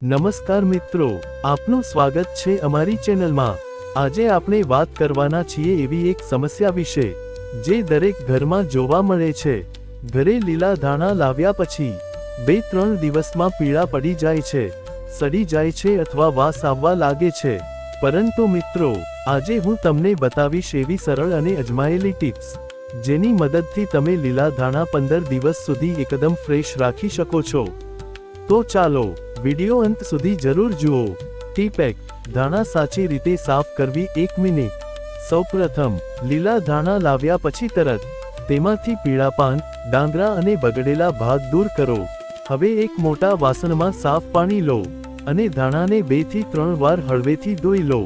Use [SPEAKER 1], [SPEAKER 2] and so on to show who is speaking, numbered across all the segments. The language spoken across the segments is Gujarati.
[SPEAKER 1] નમસ્કાર મિત્રો, આપનું સ્વાગત છે અમારી ચેનલમાં। આજે આપણે વાત કરવાના છીએ એવી એક સમસ્યા વિશે જે દરેક ઘરમાં જોવા મળે છે। ઘરે લીલા ધાણા લાવ્યા પછી 2-3 દિવસમાં પીળા પડી જાય છે, સડી જાય છે અથવા વાસ આવવા લાગે છે। પરંતુ મિત્રો, આજે હું તમને બતાવીશ એવી સરળ અને અજમાયેલી ટિપ્સ જેની મદદથી તમે લીલા ધાણા 15 દિવસ સુધી એકદમ ફ્રેશ રાખી શકો છો। તો ચાલો વિડિયો અંત સુધી જરૂર જુઓ। ટીપ 1, ધાણા સાચી રીતે સાફ કરવી। 1 મિનિટ। સૌપ્રથમ, લીલા ધાણા લાવ્યા પછી તરત તેમાંથી પીળા પાન, ડાંગરા અને બગડેલા ભાગ દૂર કરો। હવે એક મોટા વાસણમાં સાફ પાણી લો અને ધાણાને 2 થી 3 વાર હળવેથી ધોઈ લો,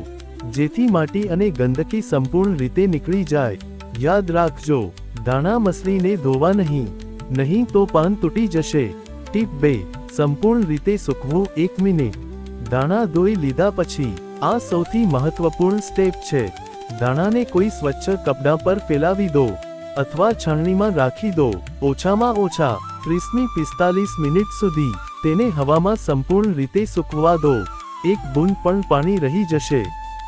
[SPEAKER 1] જેથી માટી અને ગંદકી સંપૂર્ણ રીતે નીકળી જાય। યાદ રાખજો, ધાણા મસળીને ધોવા નહીં તો પાન તૂટી જશે। ટીપ 2, સંપૂર્ણ રીતે સૂકવવું। 1 મિનિટ। ધાણા ધોઈ લીધા પછી આ સૌથી મહત્વપૂર્ણ સ્ટેપ છે। ધાણાને કોઈ સ્વચ્છ કપડા પર ફેલાવી દો અથવા છાણણીમાં રાખી દો। ઓછામાં ઓછા 30 થી 45 મિનિટ સુધી તેને હવામાં સંપૂર્ણ રીતે સૂકવવા દો। એક બૂંદ પણ પાણી રહી જશે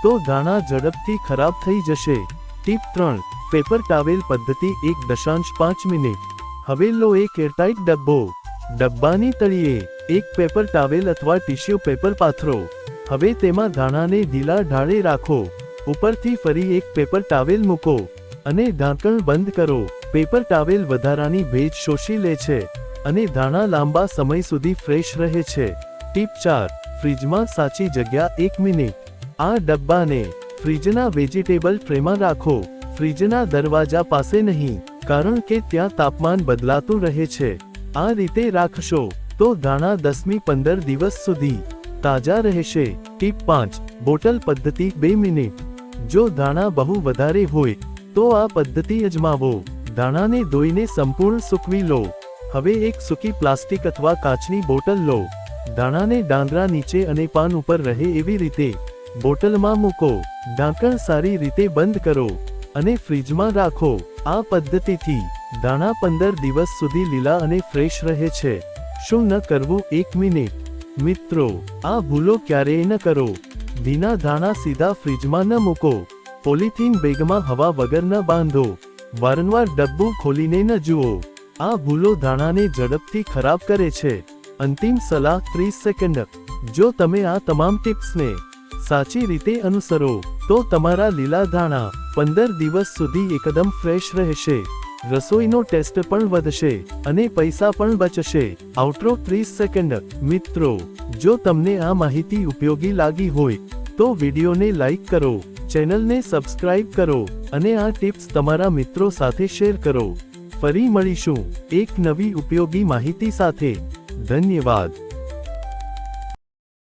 [SPEAKER 1] તો ધાણા ઝડપથી ખરાબ થઈ જશે। ટીપ 3, પેપર ટાવેલ પદ્ધતિ। 1.5 મિનિટ। હવે લો એક એરટાઇટ ડબ્બો, ડબ્બાની તળિયે એક પેપર ટાવેલ અથવા ટિશ્યુ પેપર પાથરો। હવે તેમાં ધાણાને ઢીલા ઢાળે રાખો, ઉપરથી ફરી એક પેપર ટાવેલ મૂકો અને ઢાંકણ બંધ કરો। પેપર ટાવેલ વધારાની ભેજ શોષી લે છે અને ધાણા લાંબા સમય સુધી ફ્રેશ રહે છે। ટીપ 4, ફ્રીજમાં સાચી જગ્યા। 1 મિનિટ। આ ડબ્બાને ફ્રીજના વેજીટેબલ ટ્રેમાં રાખો, ફ્રીજના દરવાજા પાસે નહીં, કારણ કે ત્યાં તાપમાન બદલાતું રહે છે। આ રીતે રાખશો તો ધાણા 10 થી 15 દિવસ સુધી તાજા રહેશે। ટીપ 5, બોટલ પદ્ધતિ। 2 મિનિટ। જો ધાણા બહુ વધારે હોય તો આ પદ્ધતિ અજમાવો। ધાણાને ધોઈને સંપૂર્ણ સૂકવી લો। હવે એક સૂકી પ્લાસ્ટિક અથવા કાચની બોટલ લો, ધાણાને ડાંગરા નીચે અને પાન ઉપર રહે એવી રીતે બોટલમાં મૂકો, ઢાંકણ સારી રીતે બંધ કરો અને ફ્રીજમાં રાખો। આ પદ્ધતિથી ધાણા 15 દિવસ સુધી લીલા અને ફ્રેશ રહે છે। શું ન કરવું? 1 મિનિટ। મિત્રો, આ ભૂલો ક્યારેય ન કરો। ભીના ધાણા સીધા ફ્રીજમાં ન મૂકો, પોલિથીન બેગમાં હવા વગર ન બાંધો, વારંવાર ડબ્બું ખોલીને ન જુઓ। આ ભૂલો ધાણાને ઝડપથી ખરાબ કરે છે। અંતિમ સલાહ 30 સેકન્ડ। જો તમે આ તમામ ટિપ્સને સાચી રીતે અનુસરો તો તમારા લીલા ધાણા 15 દિવસ સુધી એકદમ ફ્રેશ રહેશે, રસોઈનો ટેસ્ટ પણ વધશે અને પૈસા પણ બચશે। આઉટરો 30 સેકન્ડ। મિત્રો, જો તમને આ માહિતી ઉપયોગી લાગી હોય તો વિડીયોને લાઈક કરો, ચેનલને સબસ્ક્રાઇબ કરો અને આ ટિપ્સ તમારા મિત્રો સાથે શેર કરો। ફરી મળીશું એક નવી ઉપયોગી માહિતી સાથે। ધન્યવાદ।